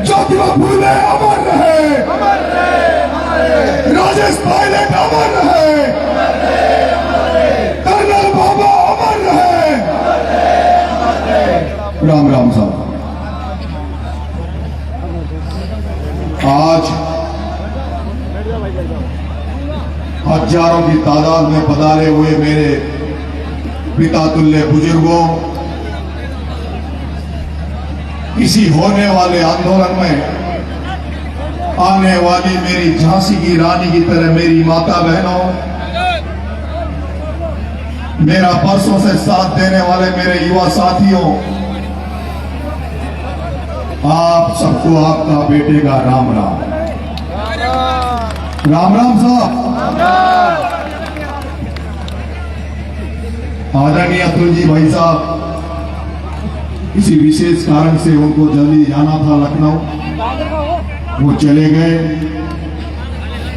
ज्योतिबा फूले अमर रहे, राजेश पायलट अमर रहे, कर्नल बाबा अमर रहे। राम राम साहब, आज हजारों की तादाद में पधारे हुए मेरे पिता तुल्य बुजुर्गों, किसी होने वाले आंदोलन में आने वाली मेरी झांसी की रानी की तरह मेरी माता बहनों, मेरा परसों से साथ देने वाले मेरे युवा साथियों, आप सबको आपका बेटे का राम राम। राम राम साहब। आदरणीय अतुल जी भाई साहब, किसी विशेष कारण से उनको जल्दी जाना था लखनऊ, वो चले गए।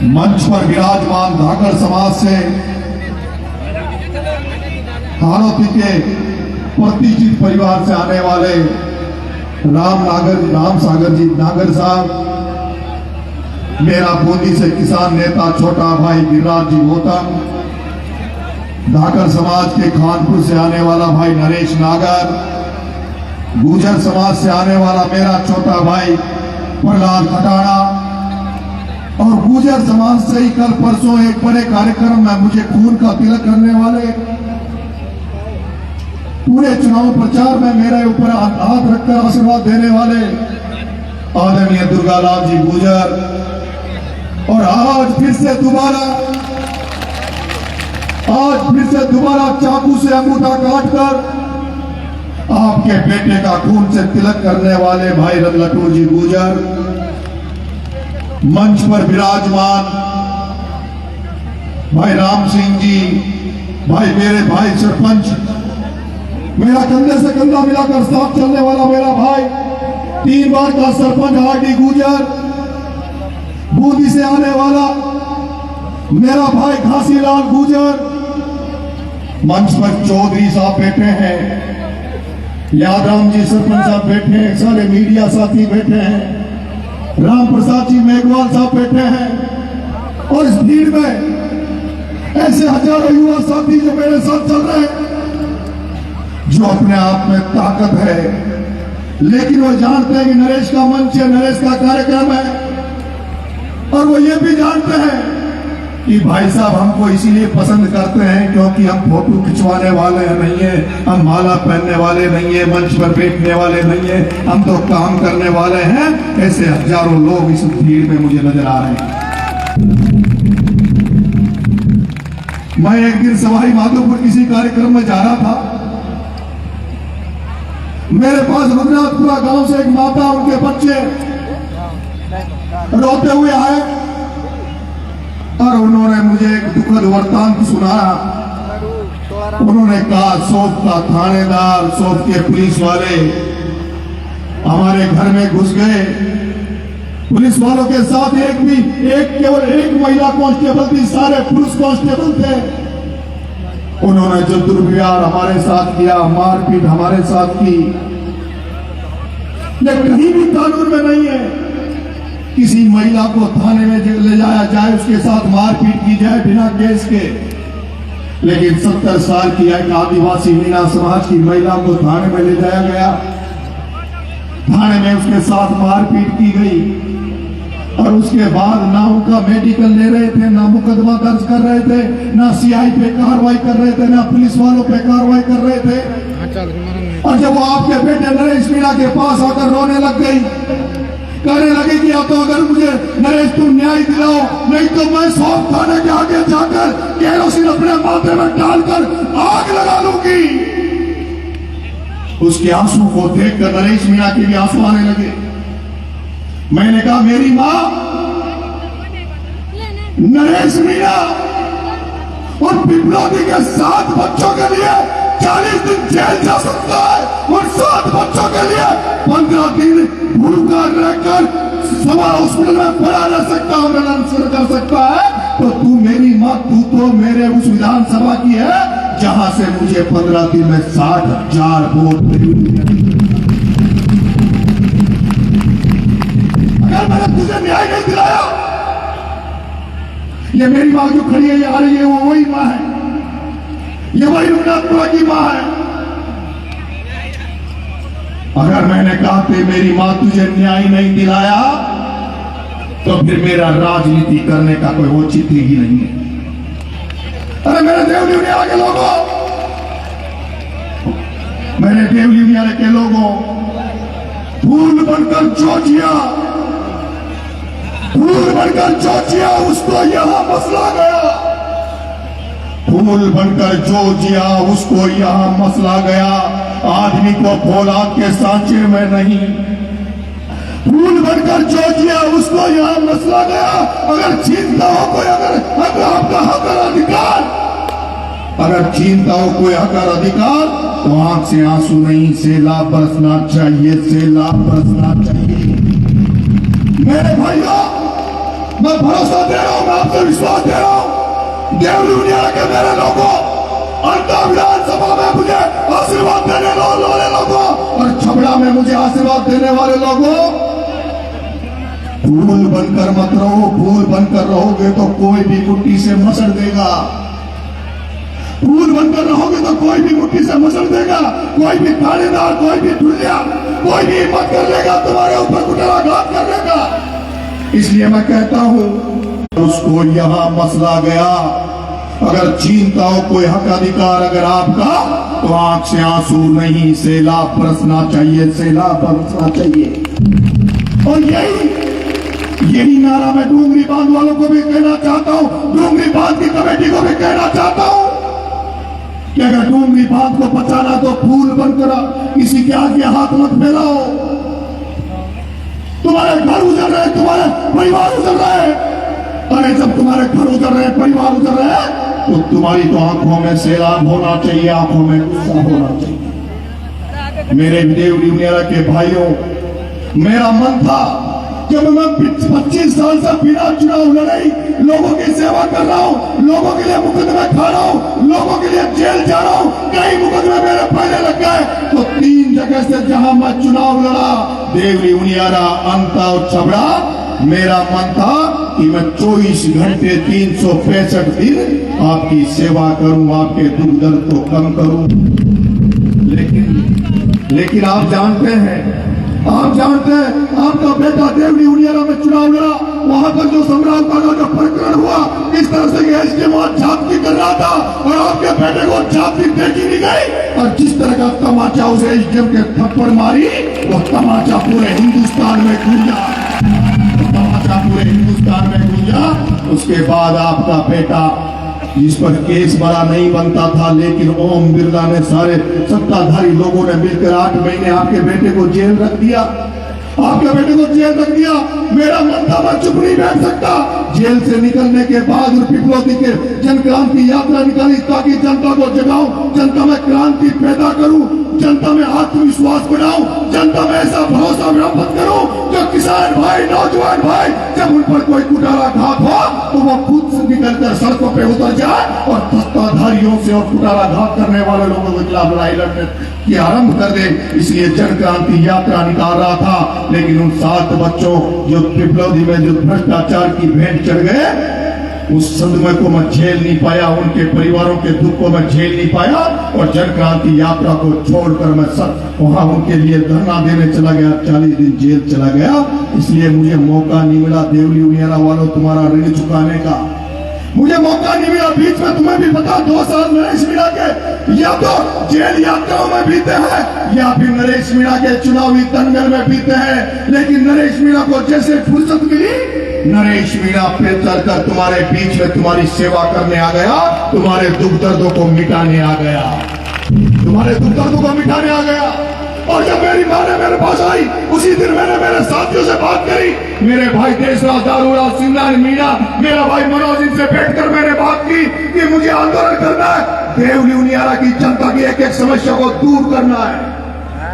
मंच पर विराजमान धाकड़ समाज से हारोती के प्रतिष्ठित परिवार से आने वाले राम सागर जी नागर साहब, मेरा बूंदी से किसान नेता छोटा भाई गिरिराज जी गौतम, धाकड़ समाज के खानपुर से आने वाला भाई नरेश नागर, गुर्जर समाज से आने वाला मेरा छोटा भाई प्रहलाद खटाड़ा, और गुर्जर समाज से ही कल परसों एक बड़े कार्यक्रम में मुझे खून का तिलक करने वाले, पूरे चुनाव प्रचार में मेरे ऊपर हाथ रखकर आशीर्वाद देने वाले आदरणीय दुर्गालाल जी गुर्जर, और आज फिर से दोबारा चाकू से अंगूठा काटकर आपके बेटे का खून से तिलक करने वाले भाई रतलटू जी गुर्जर, मंच पर विराजमान भाई राम सिंह जी, भाई मेरे भाई सरपंच, मेरा कंधे से कंधा मिलाकर साथ चलने वाला मेरा भाई 3 बार का सरपंच आरडी गुर्जर, बूंदी से आने वाला मेरा भाई घासीलाल गुर्जर, मंच पर चौधरी साहब बैठे हैं, यादराम जी सरपंच साहब बैठे हैं, सारे मीडिया साथी बैठे हैं, राम प्रसाद जी मेघवाल साहब बैठे हैं, और इस भीड़ में ऐसे हजारों युवा साथी जो मेरे साथ चल रहे हैं, जो अपने आप में ताकत है, लेकिन वो जानते हैं कि नरेश का मंच है, नरेश का कार्यक्रम है, और वो ये भी जानते हैं कि भाई साहब हमको इसीलिए पसंद करते हैं क्योंकि हम फोटो खिंचवाने वाले नहीं है, हम माला पहनने वाले नहीं है, मंच पर बैठने वाले नहीं है, हम तो काम करने वाले हैं। ऐसे हजारों लोग इस भीड़ में मुझे नजर आ रहे हैं। मैं एक दिन सवाई माधोपुर किसी कार्यक्रम में जा रहा था, मेरे पास रघुनाथपुरा गांव से एक माता, उनके बच्चे रोते हुए आए और उन्होंने मुझे एक दुखद वृत्तांत सुनाया। उन्होंने कहा सौंफ का थानेदार, सौंफ के पुलिस वाले हमारे घर में घुस गए, पुलिस वालों के साथ केवल एक महिला कांस्टेबल थी, सारे पुरुष कांस्टेबल थे। उन्होंने जो दुर्व्यवहार हमारे साथ किया, मारपीट हमारे साथ की, ये कहीं भी कानून में नहीं है। किसी महिला को थाने में ले जाया जाए, उसके साथ मारपीट की जाए बिना केस के, लेकिन 70 साल की एक आदिवासी मीना समाज की महिला को थाने में ले जाया गया, थाने में उसके साथ मारपीट की गई, और उसके बाद ना उनका मेडिकल ले रहे थे, ना मुकदमा दर्ज कर रहे थे, ना सीआई पे कार्रवाई कर रहे थे, ना पुलिस वालों पे कार्रवाई कर रहे थे। और जब वो आपके बेटे नरेश मीणा के पास आकर रोने लग गई, कहने लगे कि या तो अगर मुझे नरेश तुम न्याय दिलाओ, नहीं तो मैं सौंफ थाने के आगे जाकर केरोसिन अपने माथे में डालकर आग लगा लूंगी। उसके आंसू को देखकर नरेश मीणा के भी आंसू आने लगे। मैंने कहा मेरी माँ नरेश मीणा और पिपलोदी के 7 बच्चों के लिए 40 दिन जेल जा सकता है, और 7 बच्चों के लिए 15 दिन भूखा रहकर सभा हॉस्पिटल में पड़ा रह सकता है, आंदोलन कर सकता है। तो तू मेरी माँ, तू तो मेरे उस विधानसभा की है जहां से मुझे 15 दिन में 60,000 वोट मिले। तुझे न्याय नहीं दिलाया। ये मेरी माँ जो खड़ी है, ये आ रही है, वो वही माँ है, ये वही रघुनाथपुरा की माँ है। अगर मैंने कहा कि मेरी माँ तुझे न्याय नहीं दिलाया, तो फिर मेरा राजनीति करने का कोई औचित्य ही नहीं है। अरे मेरे देवली उनियारा के लोगों, मेरे देवली उनियारा के लोगों, फूल बनकर जो जिया, फूल बनकर जो जिया, उसको यहां मसला गया। फूल बनकर जो जिया, उसको यहां मसला गया। आदमी को फौलाद के सांचे में नहीं, फूल बनकर जो जिया, उसको यहां मसला गया। अगर छीनता हो कोई, अगर आपका हक और अधिकार, अगर छीनता हो कोई हक और अधिकार, तो आंख से आंसू नहीं, सैलाब बरसना चाहिए, सैलाब बरसना चाहिए। मेरे भाइयों, मैं भरोसा दे रहा हूं, मैं आपसे विश्वास दे रहा हूं, देवली उनियारा के मेरे लोगों, अंता विधानसभा में मुझे आशीर्वाद देने वाले लोगों और छबड़ा में मुझे आशीर्वाद देने वाले लोगों, फूल बनकर मत रहो। फूल बनकर रहोगे तो कोई भी मुट्ठी से मसड़ देगा। फूल बनकर रहोगे तो कोई भी मुट्ठी से मसड़ देगा। कोई भी थानेदार, कोई भी ढुलिया, कोई भी हिम्मत कर लेगा तुम्हारे ऊपर कुठाराघात करने का। इसलिए मैं कहता हूं, उसको यहां मसला गया। अगर छीनता हो कोई हक अधिकार अगर आपका, तो आंख से आंसू नहीं, सैलाब बरसना चाहिए, सैलाब बरसना चाहिए। और यही नारा मैं डूंगरी बांध वालों को भी कहना चाहता हूं, डूंगरी बांध की कमेटी को भी कहना चाहता हूं कि अगर डूंगरी बांध को बचाना तो फूल बनकर किसी के आगे हाथ मत फैलाओ। तुम्हारे घर उजड़ रहे, तुम्हारे परिवार उजड़ रहे। अरे जब तुम्हारे घर उजड़ रहे, परिवार उजड़ रहे, तो तुम्हारी तो आंखों में सैलाब होना चाहिए, आंखों में गुस्सा होना चाहिए। मेरे देवली उनियारा के भाइयों, मेरा मन था जब मैं 25 साल से बिना चुनाव लड़ाई लोगों की सेवा कर रहा हूं, लोगों के लिए मुकदमे खा रहा हूं, लोगों के लिए जेल जा रहा हूं, कई मुकदमे मेरे पहले लग गए, तो 3 जगह से जहां मैं चुनाव लड़ा, देवली उनियारा, अंता और छबड़ा, मेरा मन था कि मैं 24 घंटे 365 दिन आपकी सेवा करूं, आपके दुख दर्द को कम करूं। लेकिन आप जानते हैं, आपका बेटा देवली उनियारा में चुनाव लड़ा, वहां पर जो संग्राम का जो प्रकरण हुआ, इस तरह से एसडीएम झांकी कर रहा था और आपके बेटे को झांकी देखी नहीं गई, और जिस तरह का तमाचा उसे एसडीएम के थप्पड़ मारी, वो तमाचा पूरे हिंदुस्तान में गूंजा, पूरे हिंदुस्तान में गूंजा। उसके बाद आपका बेटा, जिस पर केस बड़ा नहीं बनता था, लेकिन ओम बिरला ने, सारे सत्ताधारी लोगों ने मिलकर 8 महीने आपके बेटे को जेल रख दिया, आपके बेटे को जेल रख दिया। मेरा मन था मैं चुप नहीं बैठ सकता। जेल से निकलने के बाद पिपलोदी के जन क्रांति यात्रा निकाली ताकि जनता को जगाऊं, जनता में क्रांति पैदा करूं, जनता में आत्मविश्वास बढ़ाऊं, जनता में ऐसा भरोसा व्याप्त करूं जो किसान भाई, नौजवान भाई, जब उन पर कोई कुठाराघात हो तो वो खुद से निकलकर सड़कों पे उतर जाए और सत्ताधारियों से और कुठाराघात करने वाले लोगों के खिलाफ लड़ाई लड़ने की आरंभ कर दे। इसलिए जन क्रांति यात्रा निकाल रहा था, लेकिन उन 7 बच्चों जो पिपलौदी में जो भ्रष्टाचार की भेंट चढ़ गए, उस सदमे को मैं झेल नहीं पाया, उनके परिवारों के दुख को मैं झेल नहीं पाया, और जन क्रांति यात्रा को छोड़कर मैं सब वहां उनके लिए धरना देने चला गया, 40 दिन जेल चला गया। इसलिए मुझे मौका नहीं मिला देवली उनियारा वालों तुम्हारा ऋण चुकाने का, मुझे मौका नहीं मिला। बीच में तुम्हें भी पता 2 साल नरेश मीणा के या तो जेल यात्राओं में बीते हैं, या फिर नरेश मीणा के चुनावी दंगल में बीते हैं। लेकिन नरेश मीणा को जैसे फुर्सत मिली, नरेश मीणा पे चलकर तुम्हारे बीच में तुम्हारी सेवा करने आ गया, तुम्हारे दुख दर्दों को मिटाने आ गया, तुम्हारे दुख दर्दों को मिटाने आ गया। और जब मेरी मां ने मेरे पास आई, उसी दिन मैंने मेरे साथियों से बात करी, मेरे भाई देशराज दारूराव सिंह मीणा, मेरा भाई मनोज, इनसे बैठकर मैंने बात की कि मुझे आंदोलन करना है, देवली उनियारा की जनता की एक एक समस्या को दूर करना है,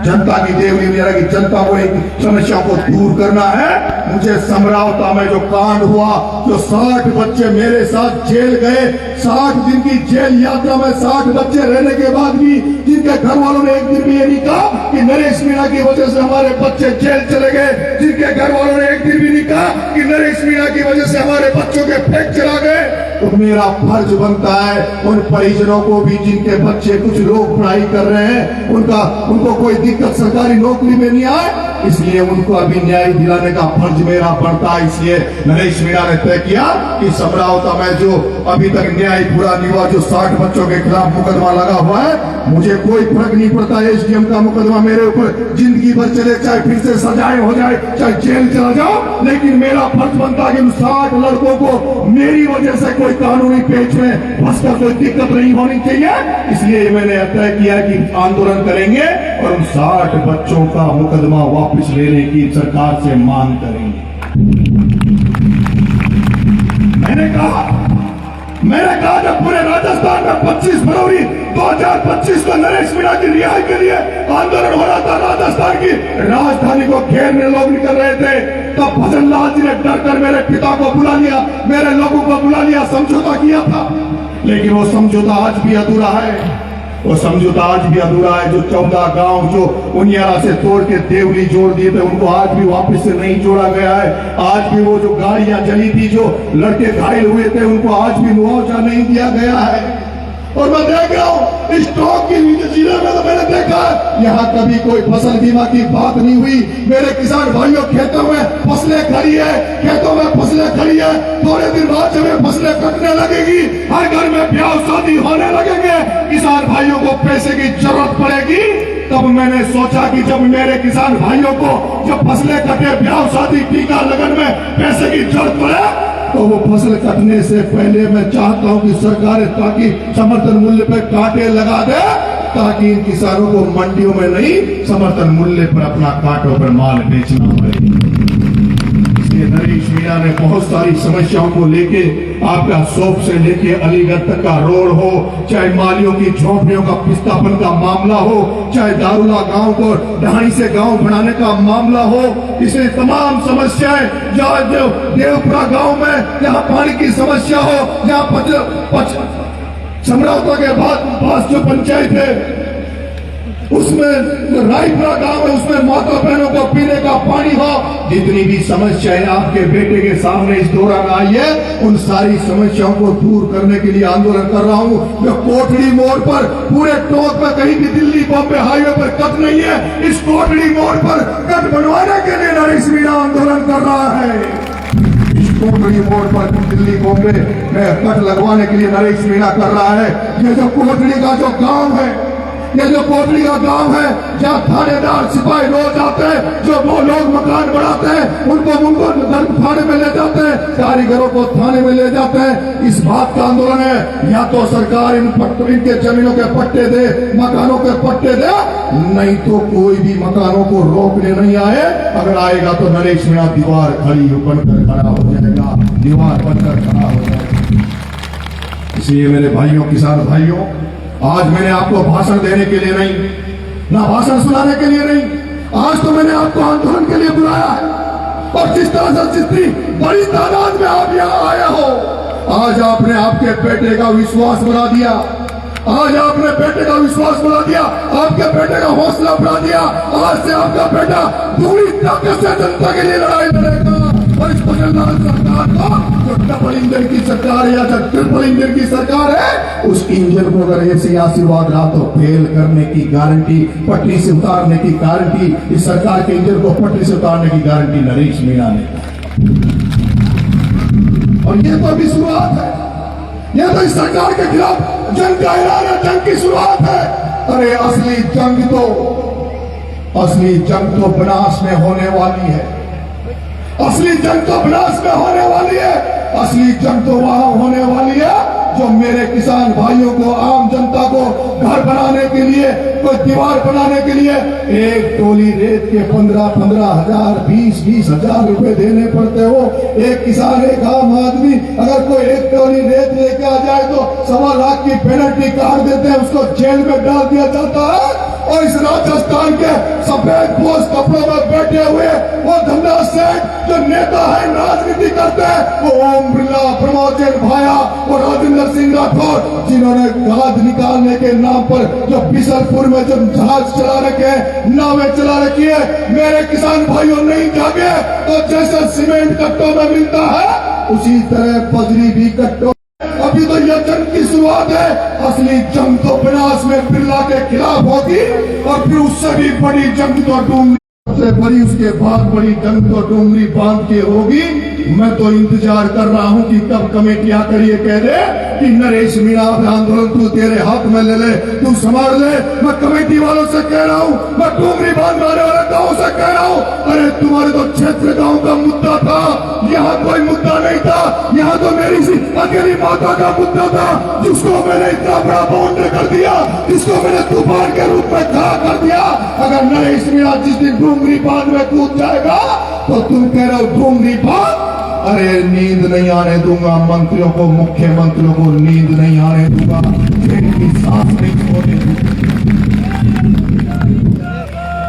जनता की, देवली उनियारा की जनता को एक समस्या को दूर करना है। मुझे समरावता में जो कांड हुआ, जो 60 बच्चे मेरे साथ जेल गए, 60 दिन की जेल यात्रा में 60 बच्चे रहने के बाद भी जिनके घर वालों ने एक दिन भी ये नहीं कहा कि नरेश मीणा की वजह से हमारे बच्चे जेल चले गए, जिनके घर वालों ने एक दिन भी नहीं कहा कि नरेश मीणा की वजह से हमारे बच्चों के फ्रैक्चर आ गए, तो मेरा फर्ज बनता है उन परिजनों को भी जिनके बच्चे, कुछ लोग पढ़ाई कर रहे हैं, उनको कोई दिक्कत सरकारी नौकरी में नहीं आए, इसलिए उनको अभी न्याय दिलाने का फर्ज मेरा बनता है। इसलिए नरेश मीणा ने तय किया कि समरावता में जो अभी तक न्याय पूरा नहीं हुआ, जो 60 बच्चों के खिलाफ मुकदमा लगा हुआ है, मुझे कोई फर्क नहीं पड़ता एसडीएम का मुकदमा मेरे ऊपर जिंदगी भर चले, चाहे फिर से सजाए हो जाए, चाहे जेल चला जाओ, लेकिन मेरा फर्ज बनता है कि उन 60 लड़कों को मेरी वजह से कोई कानूनी पेच में फंसकर कोई दिक्कत नहीं होनी चाहिए। इसलिए मैंने तय किया कि आंदोलन करेंगे और उन 60 बच्चों का मुकदमा वापस लेने की सरकार से मांग करेंगे। मैंने कहा जब पूरे राजस्थान में 25 फरवरी 2025 को नरेश मीणा की रिहाई के लिए आंदोलन हो रहा था, राजस्थान की राजधानी को घेरने लोग निकल रहे थे, तब फजल लाल जी ने डर कर मेरे पिता को बुला लिया, मेरे लोगों को बुला लिया, समझौता किया था, लेकिन वो समझौता आज भी अधूरा है। वो समझौता आज भी अधूरा है। जो 14 गांव जो उनियारा से तोड़ के देवली जोड़ दिए थे, उनको आज भी वापस से नहीं जोड़ा गया है। आज भी वो जो गाड़ियां जली थी, जो लड़के घायल हुए थे, उनको आज भी मुआवजा नहीं दिया गया है। और मैं देख रहा हूँ इस टॉक की जिले में, तो मैंने देखा यहाँ कभी कोई फसल बीमा की बात नहीं हुई। मेरे किसान भाइयों, खेतों में फसलें खड़ी है, खेतों में फसलें खड़ी है, थोड़े दिन बाद जब फसलें कटने लगेगी, हर घर में ब्याह शादी होने लगेंगे, किसान भाइयों को पैसे की जरूरत पड़ेगी। तब मैंने सोचा कि जब मेरे किसान भाइयों को जब फसलें कटे, ब्याह शादी, टीका लगन में पैसे की जरूरत पड़े, तो वो फसल कटने से पहले मैं चाहता हूं कि सरकार ताकि समर्थन मूल्य पर कांटे लगा दे, ताकि इन किसानों को मंडियों में नहीं, समर्थन मूल्य पर अपना कांटों पर माल बेचना पड़े। इसलिए नरेश मीणा ने बहुत सारी समस्याओं को लेके, आपका शोप से लेके अलीगढ़ तक का रोड हो, चाहे मालियों की झोंपड़ियों का पिस्तापन का मामला हो, चाहे दारुला गांव को ढाई से गांव बनाने का मामला हो, इसे तमाम समस्याएं, जहाँ जो देवपुरा गांव में जहाँ पानी की समस्या हो, जहाँ समरावता के पास जो पंचायत है, उसमें रायपुरा गांव है, उसमें माता बहनों को पीने का पानी हो, जितनी भी समस्याएं आपके बेटे के सामने इस दौरान आई है, उन सारी समस्याओं को दूर करने के लिए आंदोलन कर रहा हूं। मैं कोटड़ी मोड़ पर पूरे टोक में कहीं भी दिल्ली बॉम्बे हाईवे पर कट नहीं है, इस कोटड़ी मोड़ पर कट बनवाने के लिए नरेश मीणा आंदोलन कर रहा है। इस कोटड़ी मोड़ पर दिल्ली बॉम्बे में कट लगवाने के लिए नरेश मीणा कर रहा है। ये जो कोटड़ी का जो गाँव है, ये जो कोटड़ी का गांव है, जहाँ थानेदार सिपाही रोज आते हैं, जो वो लोग मकान बनाते हैं, उनको थाने में ले जाते हैं, कारीगरों को थाने में ले जाते हैं। इस बात का आंदोलन है, या तो सरकार इनके जमीनों के पट्टे दे, मकानों के पट्टे दे, नहीं तो कोई भी मकानों को रोकने नहीं आए। अगर आएगा तो नरेश मीणा दीवार खड़ी बनकर खड़ा हो जाएगा, दीवार बनकर खड़ा हो जाएगा। इसलिए मेरे भाइयों, किसान भाइयों, आज मैंने आपको भाषण देने के लिए नहीं, ना भाषण सुनाने के लिए नहीं, आज तो मैंने आपको आंदोलन के लिए बुलाया है। और जिस तरह से जितनी बड़ी तादाद में आप यहाँ आए हो, आज आपने आपके बेटे का विश्वास बढ़ा दिया, आज आपने बेटे का विश्वास बढ़ा दिया, आपके बेटे का हौसला बढ़ा दिया। आज से आपका बेटा पूरी ताकत से जनता के लिए लड़ाई लड़ेगा। और इस पटेललाल सरकार को, जो डबल इंजन की सरकार या जो ट्रिपल इंजन की सरकार है, उस इंजन को अगर ऐसे आशीर्वाद रहा तो फेल करने की गारंटी, पटरी से उतारने की गारंटी, इस सरकार के इंजन को पटरी से उतारने की गारंटी नरेश मीणा ने। और ये तो अभी शुरुआत है, यह तो इस सरकार के खिलाफ जंग का ऐलान है, जंग की शुरुआत है। अरे असली जंग तो विनाश में होने वाली है, असली जंग तो विनाश में होने वाली है। असली जंग तो वहां होने वाली है जो मेरे किसान भाइयों को, आम जनता को घर बनाने के लिए, कोई दीवार बनाने के लिए एक टोली रेत के 15-15 हजार, 20-20 हजार रुपए देने पड़ते हो। एक किसान, एक आम आदमी अगर कोई एक टोली रेत लेके आ जाए तो 1.25 लाख की पेनल्टी काट देते हैं, उसको जेल में डाल दिया जाता है। और इस राजस्थान के सफेद पोष कपड़ों में बैठे हुए वो धन्ना सेठ जो नेता है, राजनीति करते हैं, वो ओम बिरला, प्रमोद जैन भाया और राजेंद्र सिंह राठौर, जिन्होंने खाद निकालने के नाम पर जो बिशनपुर में जो जहाज चला रखे हैं, नावें चला रखी है, मेरे किसान भाइयों नहीं जागे तो जैसे सीमेंट कट्टों में मिलता है उसी तरह बजरी भी कट्टों। अभी तो यह जंग की शुरुआत है, असली जंग तो बनास में बिरला के खिलाफ होगी और फिर उससे भी बड़ी जंग तो डूंगरी, सबसे बड़ी उसके बाद बड़ी जंग तो डूंगरी बांध के होगी। मैं तो इंतजार कर रहा हूं कि कब कमेटी आकर ये कह दे कि नरेश मीणा आंदोलन तू तेरे हाथ में ले ले, तू संभाल ले। मैं कमेटी वालों से कह रहा हूं, मैं डूंगरी बांध वाले गांव से कह रहा हूं, अरे तुम्हारे तो क्षेत्र गांव का मुद्दा था, यहाँ कोई मुद्दा नहीं था, यहाँ तो मेरी सी अकेली माता का मुद्दा था, जिसको मैंने इतना बड़ा बाउंड्री कर दिया, जिसको मैंने तूफान के रूप में खड़ा कर दिया। अगर नरेश मीणा जिस दिन डूंगरी बांध में कूद जाएगा तो तुम कह रहे हो डूंगरी बांध, अरे नींद नहीं आने दूंगा मंत्रियों को, मुख्यमंत्रियों को नींद नहीं आने दूंगा, इनकी सांस नहीं छोड़ने दूंगा।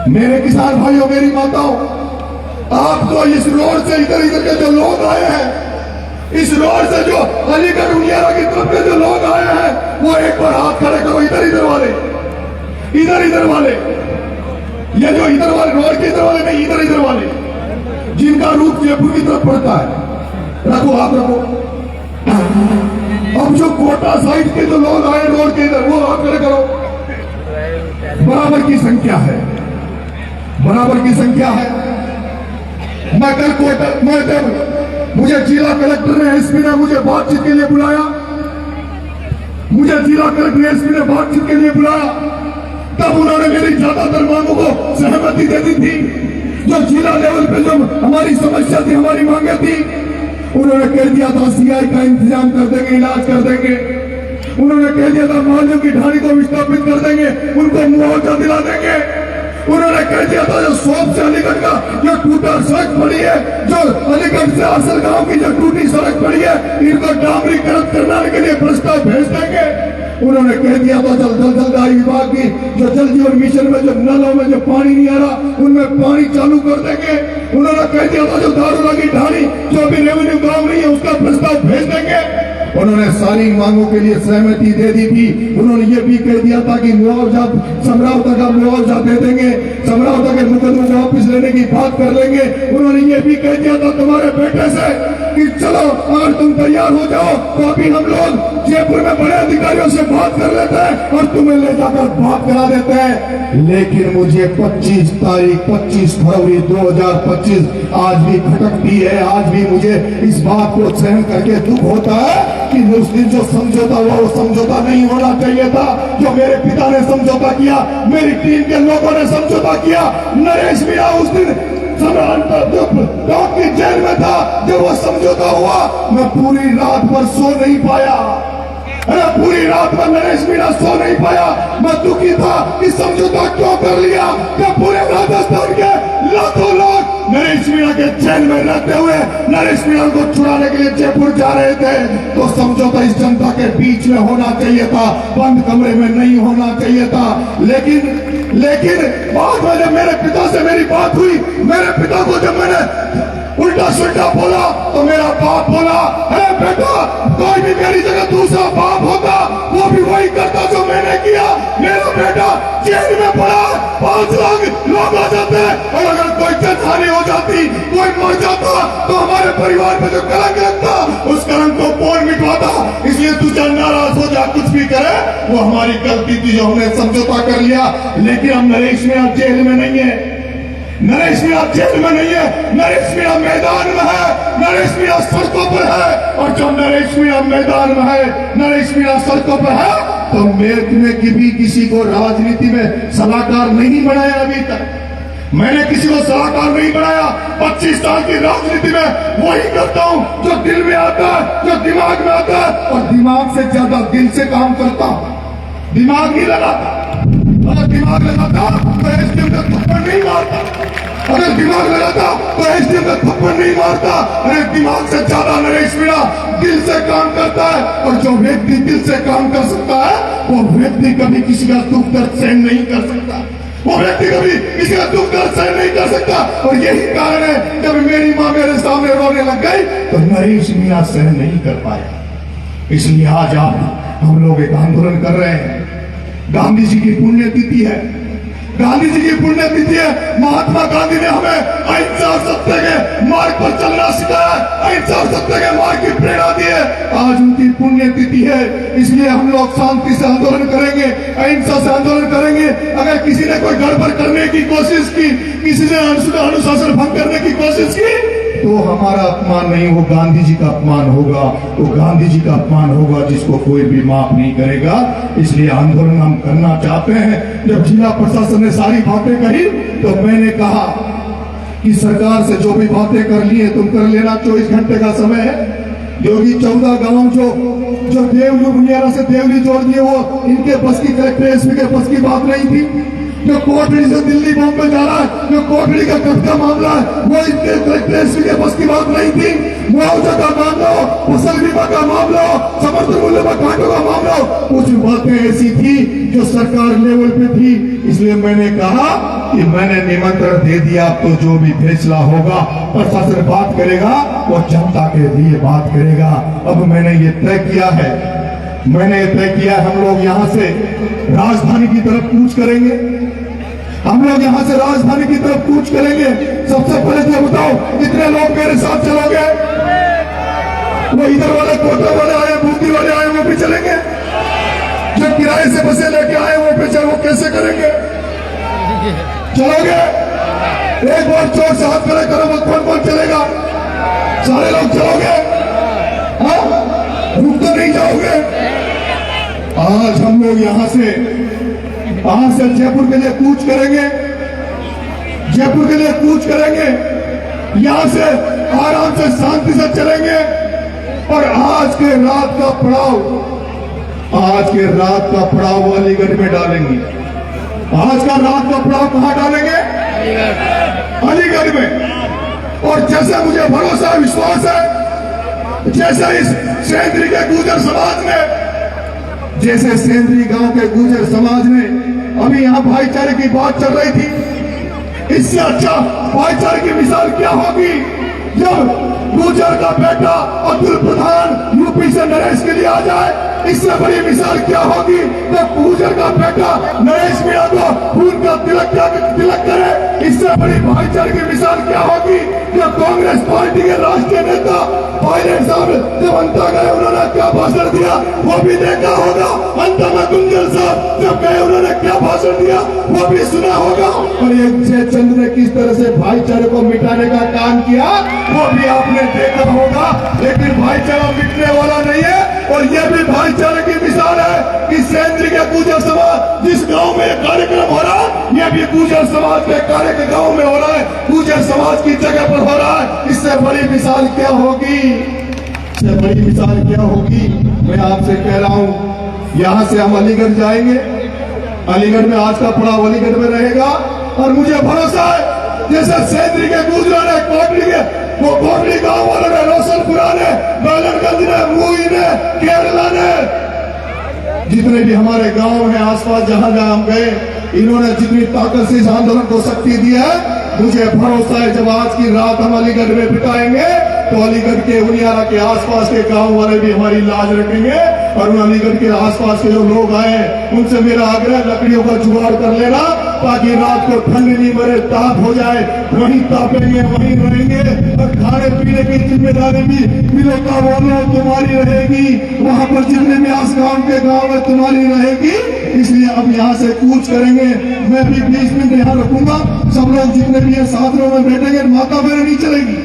मेरे किसान भाइयों, मेरी माताओं, आप तो इस रोड से इधर इधर के जो लोग आए हैं, इस रोड से जो अलीगढ़ उनियारा की तरफ के जो लोग आए हैं, वो एक बार हाथ खड़े करो, इधर इधर वाले, इधर इधर वाले, ये जो इधर वाले रोड के इधर वाले नहीं, इधर इधर वाले, जिनका रूप जयपुर की तरफ पड़ता है, रखो आप रखो। अब जो कोटा साइड के जो लोग आए रोड के इधर, वो आप खड़े करो। बराबर की संख्या है, बराबर की संख्या है। मैं कल कोटा, मैं जब मुझे जिला कलेक्टर ने, एसपी ने मुझे बातचीत के लिए बुलाया, मुझे जिला कलेक्टर एसपी ने बातचीत के लिए बुलाया, तब उन्होंने मेरी ज्यादातर मांगों को सहमति दे दी थी। जो जिला लेवल पे जो हमारी समस्या थी, हमारी मांगे थी, उन्होंने कह दिया था सीआई का इंतजाम कर देंगे, इलाज कर देंगे। उन्होंने कह दिया था मालियों की ढाणी को विस्थापित कर देंगे, उनको मुआवजा दिला देंगे। उन्होंने कह दिया था जो सोप से अलीगढ़ का जो टूटा सड़क पड़ी है, जो अलीगढ़ से आसर गांव की जो टूटी सड़क पड़ी है, इनको डामरीकरण करने के लिए प्रस्ताव भेज देंगे। उन्होंने कह दिया था जलदायी विभाग की जो जल जीवन मिशन में जो नलों में जो पानी नहीं आ रहा, उनमें पानी चालू कर देंगे। उन्होंने कह दिया था जो दारूला की ढाणी जो भी रेवेन्यू गांव नहीं है, उसका प्रस्ताव भेज देंगे। उन्होंने सारी मांगों के लिए सहमति दे दी थी। उन्होंने ये भी कह दिया था कि मुआवजा समरावता का मुआवजा दे देंगे, समरावता के मुकदमे वापस लेने की बात कर लेंगे। उन्होंने ये भी कह दिया था तुम्हारे बेटे से कि चलो अगर तुम तैयार हो जाओ तो अभी हम लोग जयपुर में बड़े अधिकारियों से बात कर लेते हैं और तुम्हें ले जाकर बात करा देते हैं। लेकिन मुझे 25 फरवरी 2025 आज भी खटकती है। आज भी मुझे इस बात को सहन करके दुख होता है कि उस दिन जो समझौता हुआ वो समझौता नहीं होना चाहिए था। जो मेरे पिता ने समझौता किया, मेरी टीम के लोगों ने समझौता किया। नरेश मीणा उस दिन की जेल में था जब वो समझौता हुआ। मैं पूरी रात भर सो नहीं पाया, अरे पूरी रात भर नरेश मीणा सो नहीं पाया। मैं दुखी था कि समझौता क्यों कर लिया। क्या पूरे राजस्थान के लाखों लोग नरेश मीणा के जेल में रहते हुए नरेश मीणा को छुड़ाने के लिए जयपुर जा रहे थे, तो समझौता इस जनता के बीच में होना चाहिए था, बंद कमरे में नहीं होना चाहिए था। लेकिन बाद में जब मेरे पिता से मेरी बात हुई, मेरे पिता को जब मैंने उल्टा सुल्टा बोला तो मेरा बाप बोला, अरे बेटा कोई भी मेरी जगह दूसरा बाप होता वो भी वही करता जो मैंने किया। मेरा बेटा जेल में पड़ा, 5 लाख लोग आ जाते हैं, और अगर कोई जनहानि हो जाती, कोई मर जाता, तो हमारे परिवार में जो कलंक लगता उस कलंक को कौन मिटवाता। इसलिए तू चाहे नाराज हो जा, कुछ भी करे, वो हमारी गलती थी जो हमने समझौता कर लिया। लेकिन हम नरेश मीणा जेल में नहीं है, नरेश मीणा जेल में नहीं है, नरेश मीणा मैदान में है, नरेश मीणा सड़कों पर है। और जब नरेश मीणा मैदान में है, नरेश मीणा सड़कों पर है, तो मैंने कभी किसी को राजनीति में सलाहकार नहीं बनाया। अभी तक मैंने किसी को सलाहकार नहीं बनाया। 25 साल की राजनीति में वही करता हूं जो दिल में आता है, जो दिमाग में आता है, और दिमाग से ज्यादा दिल से काम करता हूं। दिमाग नहीं लगाता, अगर दिमाग लगाता तो एसडीएम का थप्पड़ नहीं मारता, अगर दिमाग लगाता तो एसडीएम का थप्पड़ नहीं मारता। अरे दिमाग से ज्यादा नरेश मीणा दिल से काम करता है, और जो व्यक्ति दिल से काम कर सकता है वो व्यक्ति कभी किसी का दुख दर्द सहन नहीं कर सकता। वो व्यक्ति कभी किसी का दुख दर्द सहन नहीं कर सकता। और यही कारण है जब मेरी माँ मेरे सामने रोने लग गई तो नरेश मियां सहन नहीं कर पाया। इसलिए आज हम लोग एक आंदोलन कर रहे हैं। गांधी जी की पुण्यतिथि है, गांधी जी की पुण्यतिथि है। महात्मा गांधी ने हमें अहिंसा और सत्य के मार्ग पर चलना सिखाया, अहिंसा और सत्य के मार्ग की प्रेरणा दी है। आज उनकी पुण्यतिथि है, इसलिए हम लोग शांति से आंदोलन करेंगे, अहिंसा से आंदोलन करेंगे। अगर किसी ने कोई गड़बड़ करने की कोशिश की, किसी ने अनुशासन भंग करने की कोशिश की, तो हमारा अपमान नहीं, वो गांधी जी का अपमान होगा, वो गांधी जी का अपमान होगा जिसको कोई भी माफ नहीं करेगा। इसलिए आंदोलन हम करना चाहते हैं। जब जिला प्रशासन ने सारी बातें कही तो मैंने कहा कि सरकार से जो भी बातें कर ली है तुम कर लेना, 24 घंटे का समय है। योगी 14 गांव जो देवली बुनियारा से देवली जोड़ दिए, वो इनके बस की, कलेक्टर एसपी के बस की बात नहीं थी। जो कोटड़ी से दिल्ली बॉम्बे जा रहा है, जो कोटड़ी का कब्जा मामला है, वो इनके कलेक्टर एसपी के बस की बात नहीं थी। मुआवजा का मामला हो, फसल बीमा का मामला हो, समर्थन मूल्य पर कांटों का मामला हो, कुछ बातें ऐसी थी जो सरकार लेवल पे थी। इसलिए मैंने कहा कि मैंने निमंत्रण दे दिया, तो जो भी फैसला होगा प्रशासन बात करेगा, वो जनता के लिए बात करेगा। अब मैंने ये तय किया है, हम लोग यहाँ से राजधानी की तरफ कूच करेंगे, हम लोग यहाँ से राजधानी की तरफ कूच करेंगे। सबसे पहले तो बताओ कितने लोग मेरे साथ चलोगे? वो इधर वाले कोटा वाले आए, बूंदी वाले आए, वो भी चलेंगे। जो किराए से बसें लेके आए वो भी चले, वो कैसे करेंगे? चलोगे? एक बार जोर से हाथ खड़े करो, वो कौन कौन चलेगा? सारे लोग चलोगे? हाँ, रुक तो नहीं जाओगे? आज हम लोग यहाँ से जयपुर के लिए कूच करेंगे, जयपुर के लिए कूच करेंगे। यहाँ से आराम से शांति से चलेंगे और आज के रात का पड़ाव अलीगढ़ में डालेंगे। आज का रात का पड़ाव कहाँ डालेंगे? अलीगढ़ में। और जैसे मुझे भरोसा है, विश्वास है, जैसे इस सेंद्री के गुर्जर समाज ने, जैसे सेंद्री गांव के गुर्जर समाज ने, अभी यहाँ भाईचारे की बात चल रही थी, इससे अच्छा भाईचारे की मिसाल क्या होगी जब गुर्जर का बेटा अब्दुल प्रधान यूपी से नरेश के लिए आ जाए। इससे बड़ी मिसाल क्या होगी जब गुर्जर का बेटा नरेश मियां को खून का तिलक करे। इससे बड़ी भाईचारे की मिसाल क्या होगी जब कांग्रेस पार्टी के राष्ट्रीय नेता पायलट साहब जब अंता गए, उन्होंने क्या भाषण दिया वो भी देखा होगा। अंता में गुंजल साहब जब गए, उन्होंने क्या भाषण दिया वो भी सुना होगा। और ये जयचंद्र ने किस तरह से भाईचारे को मिटाने का काम किया वो भी आपने देखा होगा। लेकिन भाईचारा मिटने वाला नहीं है। और ये भी भाईचारे की मिसाल है कि सेंद्री के गुर्जर समाज जिस गांव में कार्यक्रम हो रहा है, ये भी गुर्जर समाज के कार्य गांव में हो रहा है, गुर्जर समाज की जगह पर हो रहा है। इससे बड़ी मिसाल क्या होगी? इससे बड़ी मिसाल क्या होगी? मैं आपसे कह रहा हूं, यहां से हम अलीगढ़ जाएंगे, अलीगढ़ में आज का पड़ाव अलीगढ़ में रहेगा। और मुझे भरोसा है जैसे सेंद्री के गुर्जर ने, कोटली गांव वालों ने, रोशनपुरा ने, बैलनगंज ने, मुई ने, केरला ने, जितने भी हमारे गांव हैं आसपास जहां जहां हम गए, इन्होंने जितनी ताकत से इस आंदोलन को शक्ति दी है, मुझे भरोसा है जब आज की रात हम अलीगढ़ में बिताएंगे तो अलीगढ़ के उनियारा के आसपास के गांव वाले भी हमारी लाज रखेंगे। और उन अलीगढ़ के आसपास के जो लोग आए उनसे मेरा आग्रह, लकड़ियों का जुगाड़ कर लेना ताकि रात को ठंड नहीं मरे, ताप हो जाए, वहीं तापेंगे, वहीं रहेंगे। और खाने पीने की जिम्मेदारी भी मिलो का बोलो तुम्हारी रहेगी, वहां पर जितने भी आस गांव के गाँव है तुम्हारी रहेगी। इसलिए अब यहाँ से कूच करेंगे। मैं भी 20 मिनट यहाँ रखूंगा, सब लोग जितने भी है साथ में बैठेंगे। माता बहने नहीं चलेगी,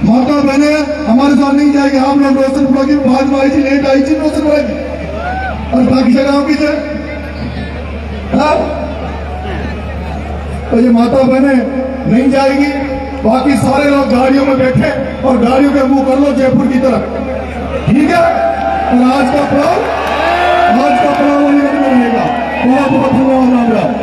माता बहने हमारे साथ नहीं जाएगी। हम लोग रोशनपुरा की भाजपा आई थी, लेट आई थी रोशनपुरा की, और बाकी जगहों की थे। तो ये माता बहने नहीं जाएगी, बाकी सारे लोग गाड़ियों में बैठे और गाड़ियों के मुंह कर लो जयपुर की तरफ, ठीक है? और आज का पड़ाव अलीगढ़ में रहेगा। बहुत बहुत धन्यवाद।